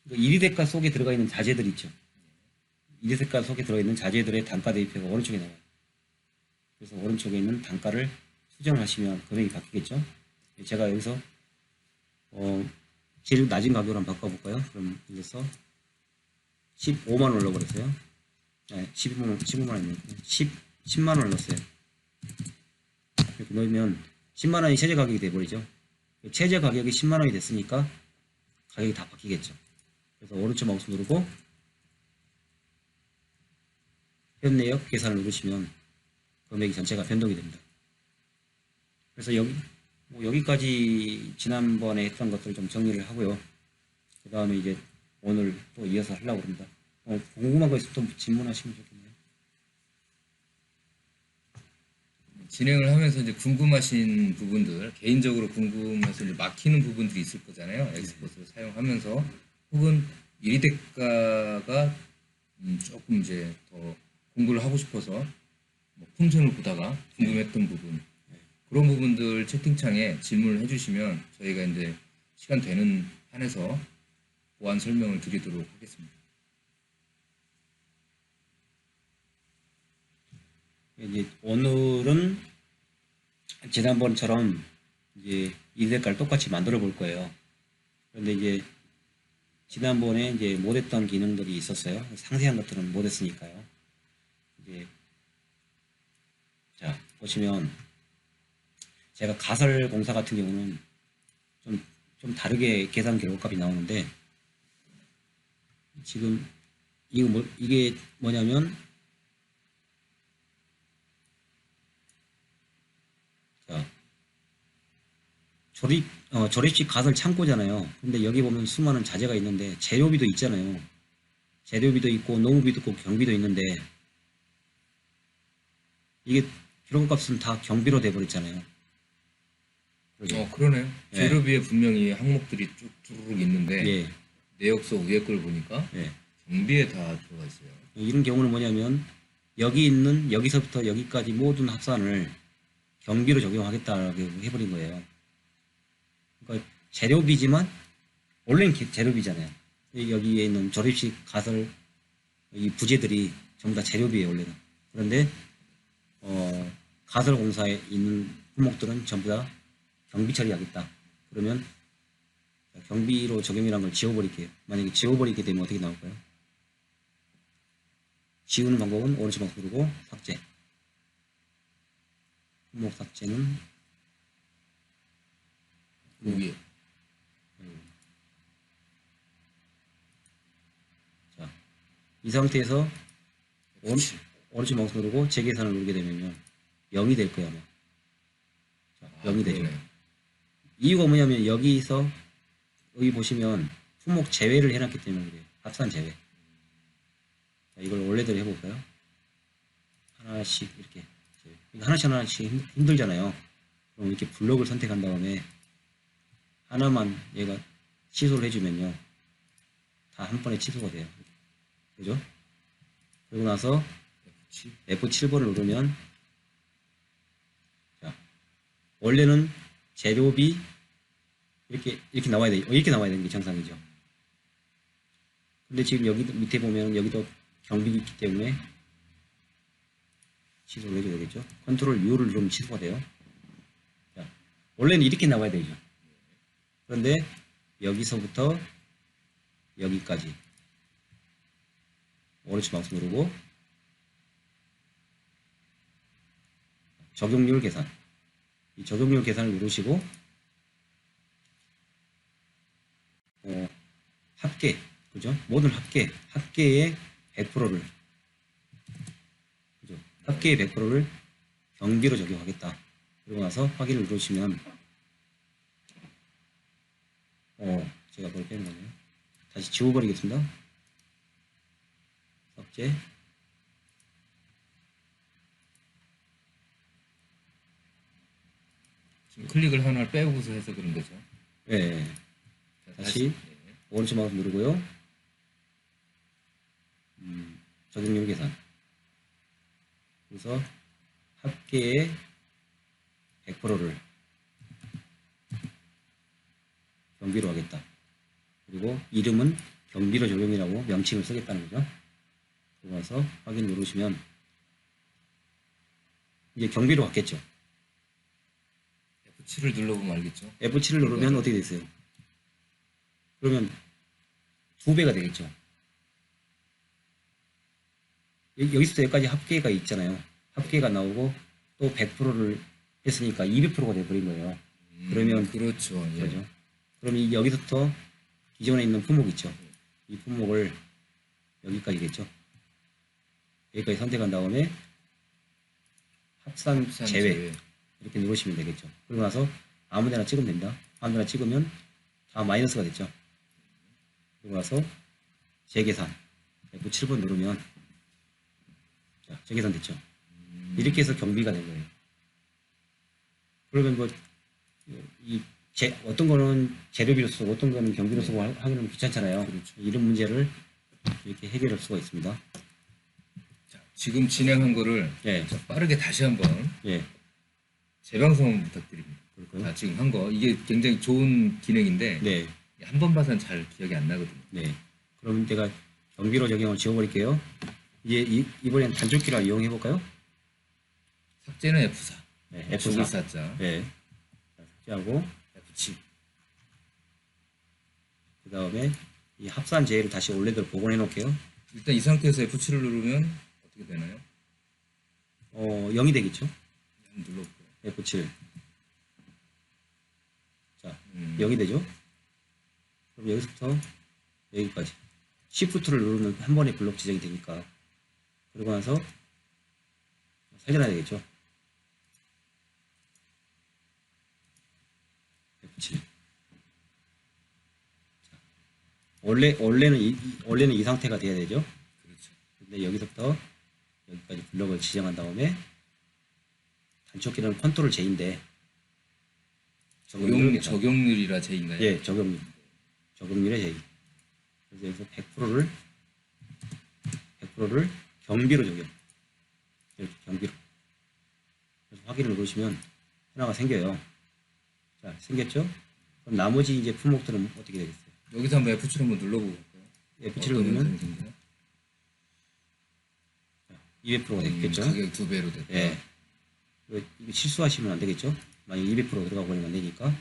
1위 대가 속에 들어가 있는 자재들 있죠. 1위 대가 속에 들어있는 자재들의 단가 대표가 오른쪽에 나와요. 그래서 오른쪽에 있는 단가를 수정하시면 금액이 바뀌겠죠. 제가 여기서 제일 낮은 가격으로 한번 바꿔볼까요? 그럼 여기서 15만 원 넣어버렸어요. 네, 15만 원, 10만 원 넣었어요. 이렇게 넣으면 10만 원이 최저 가격이 돼버리죠. 최저 가격이 10만 원이 됐으니까 가격이 다 바뀌겠죠. 그래서 오른쪽 마우스 누르고 현내역 계산을 누르시면 금액이 전체가 변동이 됩니다. 그래서 여기까지 지난번에 했던 것들을 좀 정리를 하고요. 그 다음에 이제 오늘 또 이어서 하려고 합니다. 궁금한 거 있으면 또 질문하시면 좋겠네요. 진행을 하면서 이제 궁금하신 부분들, 개인적으로 궁금해서 이제 막히는 부분들이 있을 거잖아요. 엑스포스를 사용하면서 혹은 1위 대가가 조금 이제 더 공부를 하고 싶어서 뭐 품선을 보다가 궁금했던 부분 그런 부분들 채팅창에 질문을 해주시면 저희가 이제 시간 되는 한에서 보완 설명을 드리도록 하겠습니다. 이제 오늘은 지난번처럼 이제 1위 대가를 똑같이 만들어 볼 거예요. 그런데 이제 지난번에 이제 못했던 기능들이 있었어요. 상세한 것들은 못했으니까요. 이제 자 보시면 제가 가설 공사 같은 경우는 좀 다르게 계산 결과값이 나오는데 지금 이게 뭐냐면 자 조립식 가설 창고잖아요. 근데 여기 보면 수많은 자재가 있는데 재료비도 있잖아요. 재료비도 있고 노무비도 있고 경비도 있는데 이게 결과값은 다 경비로 돼버렸잖아요. 그러죠? 그러네요. 예. 재료비에 분명히 항목들이 쭉쭉 있는데 예. 내역서 위에 걸 보니까 예. 경비에 다 들어가 있어요. 이런 경우는 뭐냐면 여기서부터 여기까지 모든 합산을 경비로 적용하겠다라고 해버린 거예요. 그러니까 재료비지만 원래는 재료비잖아요. 여기에 있는 조립식 가설 이 부재들이 전부 다 재료비예요 원래는. 그런데 가설 공사에 있는 품목들은 전부 다 경비 처리하겠다. 그러면 경비로 적용이라는 걸 지워버릴게요. 만약에 지워버리게 되면 어떻게 나올까요? 지우는 방법은 오른쪽 마우스 누르고 삭제. 품목 삭제는 여기 자, 이 상태에서 오른쪽 마우스 누르고 재계산을 누르게 되면요 0이 될 거예요 아마. 자, 0이 되죠. 그러네. 이유가 뭐냐면 여기 보시면 품목 제외를 해놨기 때문에 그래요. 합산 제외. 자, 이걸 원래대로 해볼까요? 하나씩 이렇게 하나씩 힘들잖아요. 그럼 이렇게 블록을 선택한 다음에 하나만 얘가 취소를 해주면요 다 한 번에 취소가 돼요. 그죠? 그리고 나서 F7번을 누르면 자, 원래는 재료비 이렇게 나와야 돼. 이렇게 나와야 되는 게 정상이죠. 근데 지금 여기 밑에 보면 여기도 경비가 있기 때문에 취소를 해줘야 되겠죠. 컨트롤 U를 누르면 취소가 돼요. 자, 원래는 이렇게 나와야 되죠. 그런데 여기서부터 여기까지 오른쪽 마우스 누르고 적용률 계산. 이 적용률 계산을 누르시고 합계 그죠? 모든 합계의 100%를, 그죠? 합계의 100%를 경비로 적용하겠다. 그러고 나서 확인을 누르시면, 제가 그걸 빼는 거네요. 다시 지워버리겠습니다. 삭제. 지금 클릭을 하나를 빼고서 해서 그런 거죠. 예. 자, 다시 네. 오른쪽 마우스 누르고요. 적용률 계산. 그래서 합계의 100%를 경비로 하겠다. 그리고 이름은 경비로 적용이라고 명칭을 쓰겠다는 거죠. 그러고 나서 확인 누르시면 이제 경비로 갔겠죠. F7을 눌러보면 알겠죠. F7을 누르면 어떻게 되세요? 그러면 2배가 되겠죠. 여기서 여기까지 합계가 있잖아요. 합계가 나오고 또 100%를 했으니까 200%가 돼버린 거예요. 그러면 그렇죠. 예. 그렇죠. 그럼 여기서부터 기존에 있는 품목 있죠. 이 품목을 여기까지겠죠. 여기까지 선택한 다음에 합산 제외 이렇게 누르시면 되겠죠. 그러고 나서 아무데나 찍으면 됩니다. 아무데나 찍으면 다 마이너스가 됐죠. 그러고 나서 재계산 F7번 누르면 자, 재계산 됐죠. 이렇게 해서 경비가 된 거예요. 그러면 어떤 거는 재료비로 쓰고 어떤 거는 경비로 쓰고 하기는 귀찮잖아요. 그렇죠. 이런 문제를 이렇게 해결할 수가 있습니다. 자, 지금 진행한 거를 예, 자, 빠르게 다시 한번 예, 재방송 부탁드립니다. 그럴까요? 자, 지금 한 거 이게 굉장히 좋은 기능인데 네, 한 번 봐서는 잘 기억이 안 나거든요. 네. 그럼 제가 경비로 적용을 지워버릴게요. 이제 이번엔 단축키를 이용해 볼까요? 삭제는 F4. 네, 죽을 F4. 사자. 네. 자, 삭제하고 F7. 그 다음에 이 합산 제의를 다시 원래대로 복원해 놓을게요. 일단 이 상태에서 F7을 누르면 어떻게 되나요? 0이 되겠죠? 한번 눌러볼게요. F7. 자, 음. 0이 되죠? 그럼 여기서부터 여기까지. Shift를 누르면 한 번에 블록 지정이 되니까. 그러고 나서 살려놔야 되겠죠? F7. 자, 원래는 이 상태가 돼야 되죠? 그렇죠. 근데 여기서부터 여기까지 블록을 지정한 다음에 단축키는 컨트롤 J인데 적용률이라 제인가요? 예, 적용률의 J. 그래서 여기서 100%를 경비로 적용. 이렇게 경비로. 그래서 확인을 누르시면 하나가 생겨요. 자, 생겼죠? 그럼 나머지 이제 품목들은 어떻게 되겠어요? 여기서 한번 F7 한번 눌러보고 볼까요? F7을 누르면 200%가 되겠죠? 가격 2배로 됐다. 예. 이거 실수하시면 안 되겠죠? 만약 200% 들어가 버리면 안 되니까.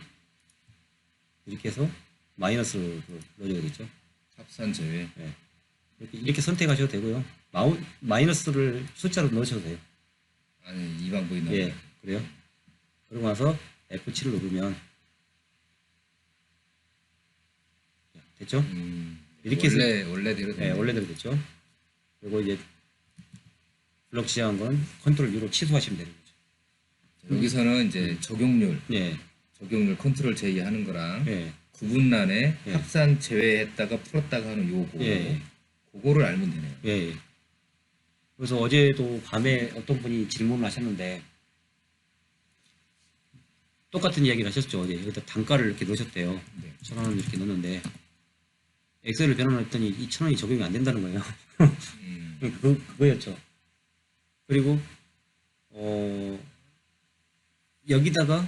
이렇게 해서 마이너스를 넣어줘야 되겠죠? 합산 제외. 예. 이렇게 선택하셔도 되고요. 마이너스를 숫자로 넣으셔도 돼요. 아니 이 방법이 나와요. 예, 그래요. 그러고 나서 F7을 누르면 됐죠? 이렇게 원래대로 네, 원래대로 됐죠. 그리고 이제 블록 지정한 건 컨트롤 U로 취소하시면 되는 거죠. 자, 여기서는 이제 적용률 컨트롤 J 하는 거랑 예, 구분란에 예. 합산 제외했다가 풀었다가 하는 요거 예. 그거를 알면 되네요. 예. 그래서 어제도 밤에 어떤 분이 질문을 하셨는데 똑같은 이야기를 하셨죠. 어제 여기다 단가를 이렇게 넣으셨대요. 네. 1,000원을 이렇게 넣었는데 엑셀을 변환했더니 2,000원이 적용이 안 된다는 거예요. 그거였죠. 그리고 여기다가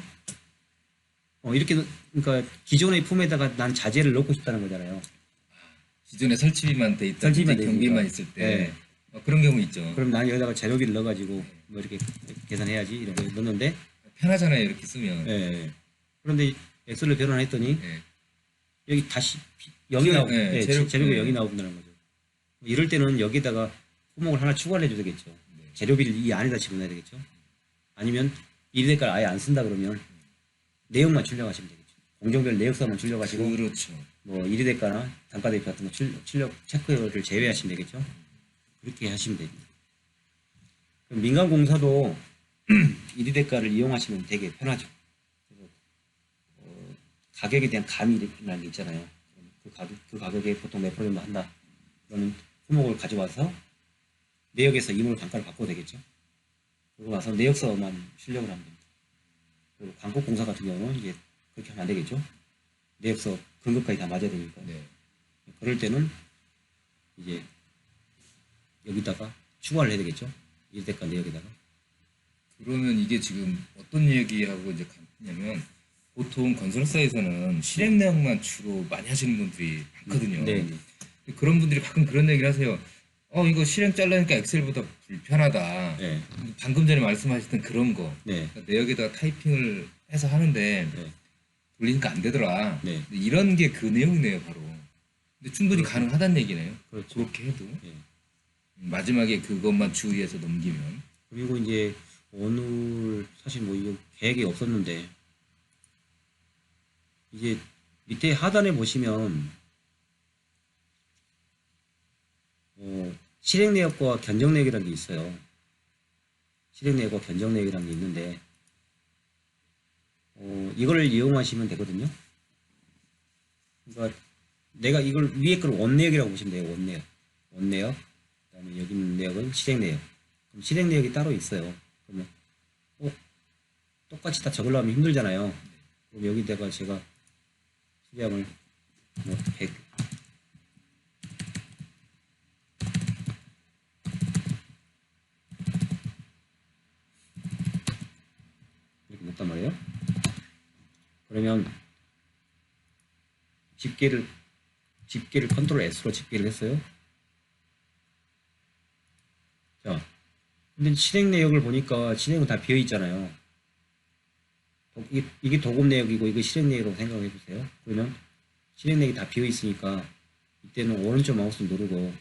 이렇게 그러니까 기존의 품에다가 난 자재를 넣고 싶다는 거잖아요. 기존에 설치비만 돼 있다. 설치비만 돼 경비만 있으니까. 있을 때 그런 경우 있죠. 그럼 난 여기다가 재료비를 넣어가지고 뭐 이렇게 계산해야지 이렇게 넣는데 편하잖아요. 이렇게 쓰면. 예. 그런데 엑셀을 변환했더니 예. 여기 다시 0이 나오고 재료비가 0이 나온다는 거죠. 이럴 때는 여기다가 품목을 하나 추가를 해줘야 되겠죠. 재료비를 이 안에다 집어넣어야 되겠죠. 아니면 이 대가를 아예 안 쓴다 그러면 내용만 출력하시면 되겠죠. 공정별 내역서만 출력하시고 그렇죠. 뭐 1위 대가나 단가 대비 같은 거 출력 체크를 제외하시면 되겠죠. 그렇게 하시면 됩니다. 그럼 민간 공사도 1위 대가를 이용하시면 되게 편하죠. 그래서 가격에 대한 감이라는 게 있잖아요. 그 가격에 보통 몇 프로 정도 한다. 그러면 품목을 가져와서 내역에서 이물 단가를 바꿔도 되겠죠. 그러고 나서 내역서만 출력을 하면 됩니다. 그리고 광고 공사 같은 경우는 이제 그렇게 하면 안 되겠죠. 내역서 근거까지 다 맞아야 되니까. 네. 그럴 때는 이제 여기다가 추가를 해야 되겠죠. 1대가 내역에다가. 그러면 이게 지금 어떤 얘기하고 이제 같냐면 보통 건설사에서는 실행 내역만 주로 많이 하시는 분들이 많거든요. 네. 그런 분들이 가끔 그런 얘기를 하세요. 이거 실행 잘라니까 엑셀보다 불편하다. 네. 방금 전에 말씀하셨던 그런 거. 네. 그러니까 내역에다가 타이핑을 해서 하는데 네. 돌리니까 안 되더라. 네. 근데 이런 게 그 내용이네요, 바로. 근데 충분히 그렇죠. 가능하다는 얘기네요. 그렇죠. 그렇게 해도. 네. 마지막에 그것만 주의해서 넘기면. 그리고 이제 오늘 사실 뭐 이거 계획이 없었는데 이제 밑에 하단에 보시면 실행 내역과 견적 내역이라는 게 있어요. 실행 내역과 견적 내역이라는 게 있는데 이걸 이용하시면 되거든요. 그러니까 내가 이걸 위에 걸 원내역이라고 보시면 돼요. 원내역. 원내역. 그다음에 여기 있는 내역은 실행 내역. 그럼 실행 내역이 따로 있어요. 그러면 똑같이 다 적으려면 힘들잖아요. 그럼 여기다가 제가 수량을 뭐 100 이렇게 넣었단 말이에요. 그러면 집계를 컨트롤 S로 집계를 했어요. 자, 근데 실행 내역을 보니까 실행은 다 비어 있잖아요. 이게 도급 내역이고 이거 실행 내역이라고 생각해 보세요. 그러면 실행 내역이 다 비어 있으니까 이때는 오른쪽 마우스 누르고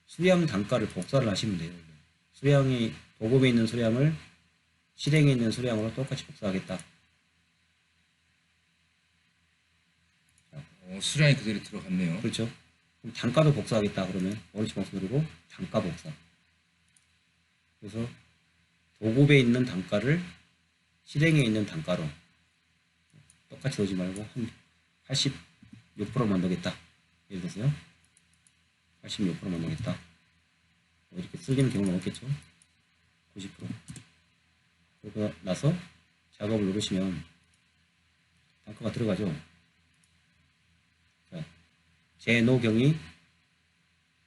수량 단가를 복사를 하시면 돼요. 수량이 도급에 있는 수량을 실행에 있는 수량으로 똑같이 복사하겠다. 수량이 그대로 들어갔네요. 그렇죠. 그럼 단가도 복사하겠다 그러면 오른쪽 마우스 누르고 단가 복사. 그래서 도급에 있는 단가를 실행에 있는 단가로 똑같이 넣지 말고 한 86%만 넣겠다. 예를 들어서요. 86%만 넣겠다. 이렇게 쓰기는 경우는 없겠죠. 90%. 그러고 나서 작업을 누르시면 단가가 들어가죠. 자, 제노경이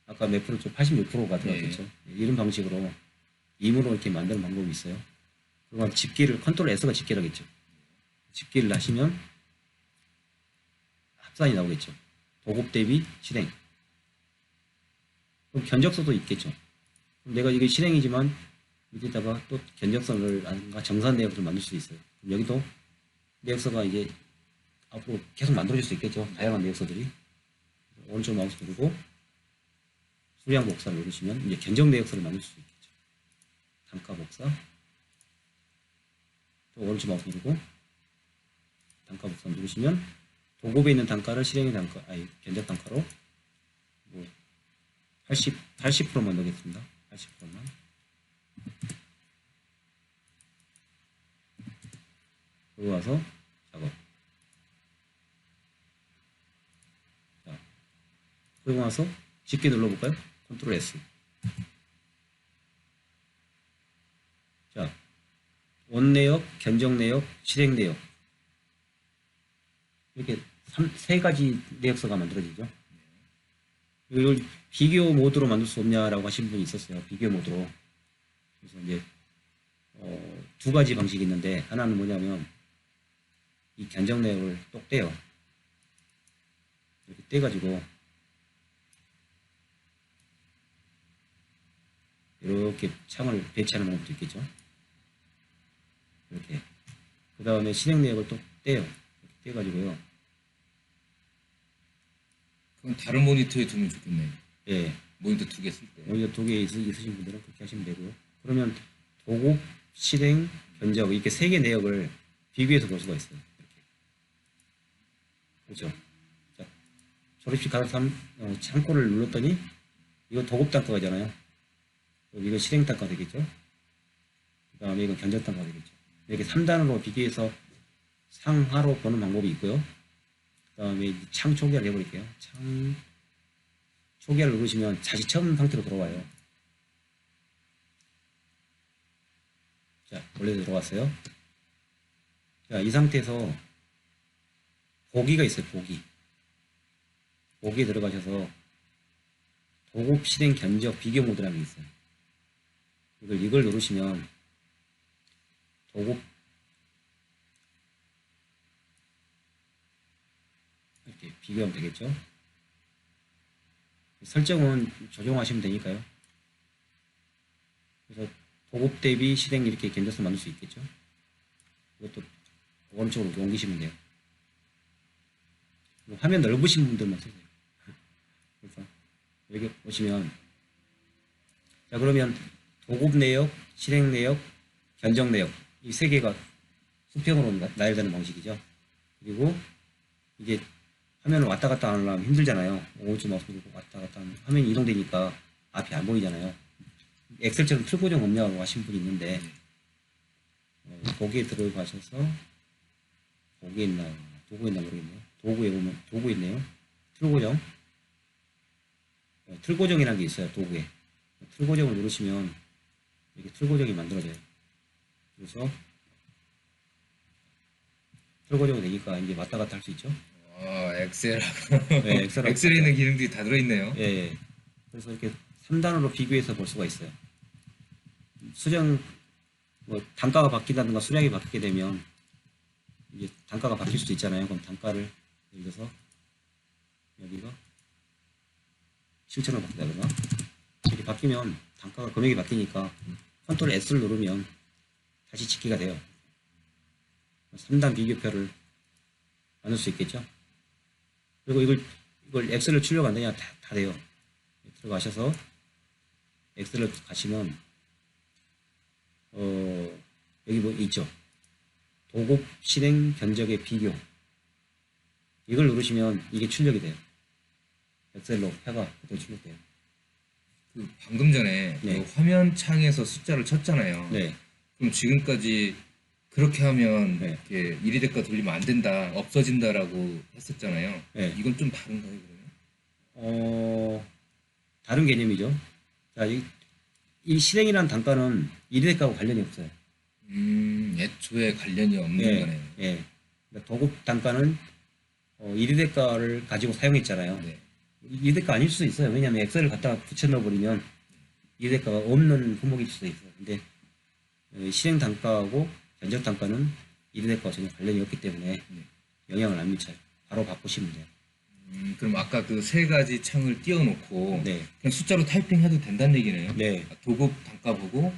아까 몇 프로죠? 86%가 들어갔겠죠. 네. 이런 방식으로 임으로 이렇게 만드는 방법이 있어요. 그러면 집계를 컨트롤 S가 집계를 하겠죠. 집계를 하시면 합산이 나오겠죠. 도급 대비 실행. 그럼 견적서도 있겠죠. 그럼 내가 이게 실행이지만 밑에다가 또 견적서를 아닌가 정산 내역을 만들 수 있어요. 그럼 여기도 내역서가 이제 앞으로 계속 만들어질 수 있겠죠. 다양한 내역서들이. 오른쪽 마우스 누르고 수량 복사를 누르시면 이제 견적 내역서를 만들 수 있겠죠. 단가 복사. 또 오른쪽 마우스 누르고 단가 복사 누르시면 도급에 있는 단가를 실행의 단가, 견적 단가로 뭐 80%만 넣겠습니다. 80%만. 그러고 와서 작업. 자, 그러고 나서 쉽게 눌러볼까요? 컨트롤 S. 자, 원내역, 견적내역, 실행내역 이렇게 세 가지 내역서가 만들어지죠. 이걸 비교 모드로 만들 수 없냐라고 하신 분이 있었어요. 비교 모드로. 그래서 이제 두 가지 방식이 있는데 하나는 뭐냐면 이 견적 내역을 똑 떼요. 이렇게 떼가지고 이렇게 창을 배치하는 방법도 있겠죠. 이렇게. 그 다음에 실행 내역을 또 떼요. 이렇게 떼가지고요. 그럼 다른 모니터에 두면 좋겠네요. 예. 모니터 2개 쓸 때. 모니터 2개 있으신 분들은 그렇게 하시면 되고요. 그러면 도급, 실행, 견적 이렇게 세 개 내역을 비교해서 볼 수가 있어요. 이렇게. 그렇죠. 자, 졸업식 가서 창구를 눌렀더니 이거 도급 단가잖아요. 이거 실행 단가 되겠죠. 그 다음에 이건 견적 단가 되겠죠. 이렇게 3단으로 비교해서 상하로 보는 방법이 있고요. 그 다음에 창 초기화를 해버릴게요. 창 초기화를 누르시면 다시 처음 상태로 돌아와요. 자, 원래대로 들어갔어요. 자, 이 상태에서 보기가 있어요. 보기에 들어가셔서 도급 실행 견적 비교 모드라는 게 있어요. 이걸 누르시면 도급 이렇게 비교하면 되겠죠. 설정은 조정하시면 되니까요. 그래서 도급 대비 실행 이렇게 견적서 만들 수 있겠죠. 이것도 오른쪽으로 이렇게 옮기시면 돼요. 화면 넓으신 분들만 쓰세요. 그래서 여기 보시면, 자, 그러면 도급 내역, 실행 내역, 견적 내역, 이 세 개가 수평으로 나열되는 방식이죠. 그리고 이게 화면을 왔다 갔다 하려면 힘들잖아요. 오른쪽 마우스 누르고 왔다 갔다 하면 화면이 이동되니까 앞이 안 보이잖아요. 엑셀처럼 틀고정 없냐고 하신 분이 있는데, 보기에 들어가셔서, 보기에 있나요? 도구에 있나 모르겠네요. 도구에 보면, 도구에 있네요. 틀고정. 틀고정이라는 게 있어요. 도구에. 틀고정을 누르시면 이렇게 틀고정이 만들어져요. 그래서 틀고정이 되니까 이제 왔다 갔다 할 수 있죠. 엑셀하고 네, 엑셀하고 엑셀에 있는 기능들이 다 들어있네요. 예, 예. 그래서 이렇게 3단으로 비교해서 볼 수가 있어요. 수정, 뭐, 단가가 바뀐다든가 수량이 바뀌게 되면, 이제 단가가 바뀔 수도 있잖아요. 그럼 단가를, 예를 들어서, 여기가 7,000원 바뀐다든가, 이렇게 바뀌면 단가가 금액이 바뀌니까, 컨트롤 S를 누르면 다시 집계가 돼요. 3단 비교표를 만들 수 있겠죠. 그리고 이걸 엑셀을 출력 안 되냐? 다 돼요. 들어가셔서 엑셀을 가시면 여기 뭐 있죠. 도급 실행 견적의 비교. 이걸 누르시면 이게 출력이 돼요. 엑셀로 표가 그대로 출력돼요. 그 방금 전에 네. 그 화면 창에서 숫자를 쳤잖아요. 네. 그럼 지금까지 그렇게 하면 네. 이렇게 1위 대가 돌리면 안 된다, 없어진다라고 했었잖아요. 네. 이건 좀 다른가요, 그러면? 다른 개념이죠. 자, 이 실행이라는 단가는 1위 대가하고 관련이 없어요. 애초에 관련이 없는 예, 거네요. 예. 그러니까 도급 단가는 1위 대가를 가지고 사용했잖아요. 네. 2위 대가 아닐 수도 있어요. 왜냐하면 엑셀을 갖다가 붙여 넣어버리면 2위 대가가 없는 품목일 수도 있어요. 근데 실행 단가하고 견적 단가는 1위 대가와 전혀 관련이 없기 때문에 영향을 안 미쳐요. 바로 바꾸시면 돼요. 그럼 아까 그 세 가지 창을 띄워놓고 네. 그냥 숫자로 타이핑해도 된다는 얘기네요. 네. 도급 단가 보고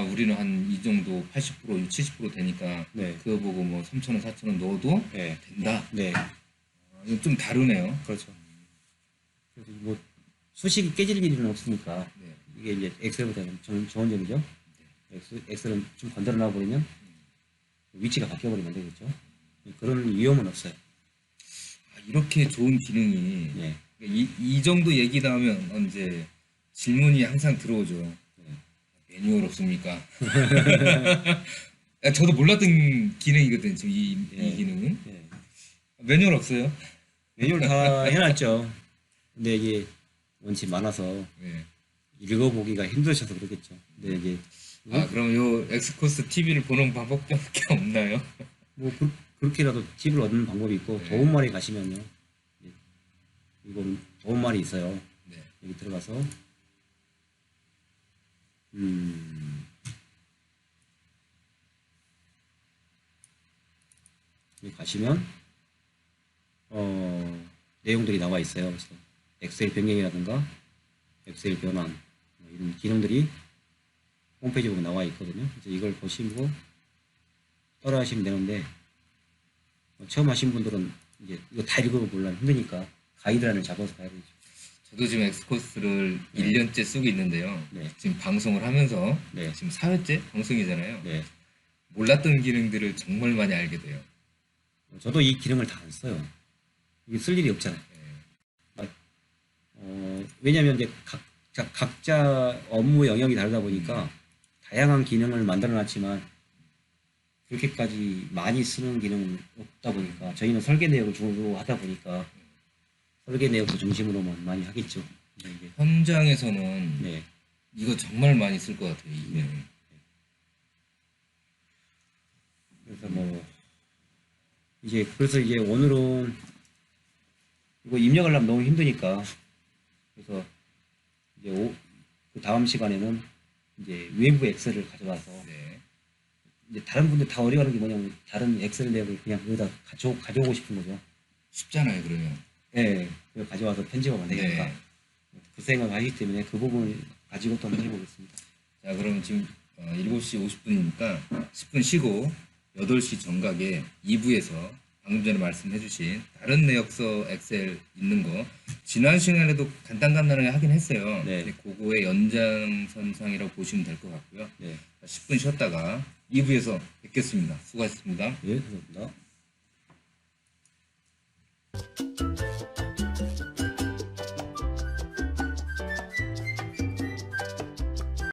우리는 한 이 정도 80% 70% 되니까 네. 그거 보고 뭐 3,000원 4,000원 넣어도 네. 된다. 네. 이건 좀 다르네요. 그렇죠. 그래서 뭐 수식이 깨질 일은 없으니까 네. 이게 이제 엑셀보다는 좀 좋은 점이죠. 엑셀은 좀 건드려 놔버리면 위치가 바뀌어버리면 되겠죠. 그런 위험은 없어요. 이렇게 좋은 기능이 네. 이 정도 얘기 나오면 이제 질문이 항상 들어오죠. 매뉴얼 없습니까? 저도 몰랐던 기능이거든요. 지금 이 기능은 네. 매뉴얼 없어요. 매뉴얼 다 해놨죠. 근데 이게 원체 많아서 네. 읽어보기가 힘드셔서 그러겠죠. 근데 이제 그럼 요 엑스코스 TV를 보는 방법밖에 없나요? 뭐 그렇게라도 팁을 얻는 방법이 있고 네. 도움말이 가시면요. 이건 도움말이 있어요. 네. 여기 들어가서 여기 가시면 내용들이 나와 있어요. 그래서 엑셀 변경이라든가 엑셀 변환 이런 기능들이 홈페이지 보면 나와 있거든요. 그래서 이걸 보시고 따라 하시면 되는데 처음 하신 분들은 이제 이거 다 읽어보려면 힘드니까 가이드라인을 잡아서 가야 되죠. 저도 지금 엑스코스를 1년째 쓰고 있는데요. 네. 지금 방송을 하면서 네. 지금 4회째 방송이잖아요. 네. 몰랐던 기능들을 정말 많이 알게 돼요. 저도 이 기능을 다 안 써요. 이게 쓸 일이 없잖아요. 네. 왜냐하면 이제 각자 업무 영역이 다르다 보니까 다양한 기능을 만들어놨지만 그렇게까지 많이 쓰는 기능은 없다 보니까 저희는 설계 내역을 주로 하다 보니까 설계 내역도 중심으로만 많이 하겠죠. 근데 이게 현장에서는 네. 이거 정말 많이 쓸 것 같아요. 이 기능. 그래서 뭐 그래서 이제 오늘은 이거 입력하려면 너무 힘드니까 그래서 이제 그 다음 시간에는 이제 외부 엑셀을 가져와서 네. 이제 다른 분들 다 어려워하는 게 뭐냐면 다른 엑셀 내역을 그냥 여기다 가져오고 싶은 거죠. 쉽잖아요, 그러면. 네, 그걸 가져와서 편집하면 되니까 네. 그 생각을 하기 때문에 그 부분을 가지고 또 한번 해보겠습니다. 자, 그럼 지금 7시 50분이니까 10분 쉬고 8시 정각에 2부에서 방금 전에 말씀해 주신 다른 내역서 엑셀 있는 거 지난 시간에도 간단하게 하긴 했어요. 네. 근데 그거의 연장선상이라고 보시면 될 것 같고요. 네, 10분 쉬었다가 2부에서 뵙겠습니다. 수고하셨습니다. 예, 감사합니다.